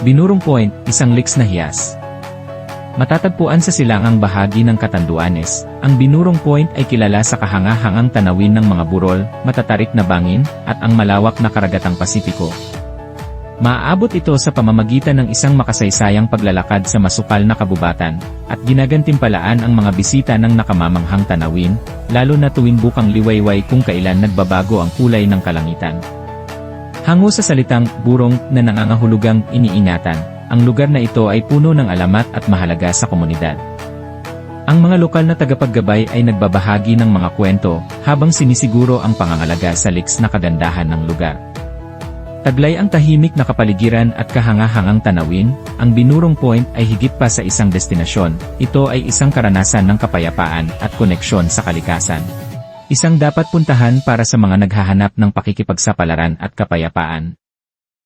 Binurong Point, isang liks na hiyas. Matatagpuan sa silangang bahagi ng Catanduanes, ang Binurong Point ay kilala sa kahanga-hangang tanawin ng mga burol, matatarik na bangin, at ang malawak na karagatang Pasipiko. Maaabot ito sa pamamagitan ng isang makasaysayang paglalakad sa masukal na kabubatan, at ginagantimpalaan ang mga bisita ng nakamamanghang tanawin, lalo na tuwing bukang liwayway kung kailan nagbabago ang kulay ng kalangitan. Hango sa salitang burong na nangangahulugang iniingatan, ang lugar na ito ay puno ng alamat at mahalaga sa komunidad. Ang mga lokal na tagapaggabay ay nagbabahagi ng mga kwento, habang sinisiguro ang pangangalaga sa liks na kagandahan ng lugar. Taglay ang tahimik na kapaligiran at kahanga-hangang tanawin, ang Binurong Point ay higit pa sa isang destinasyon, ito ay isang karanasan ng kapayapaan at koneksyon sa kalikasan. Isang dapat puntahan para sa mga naghahanap ng pakikipagsapalaran at kapayapaan.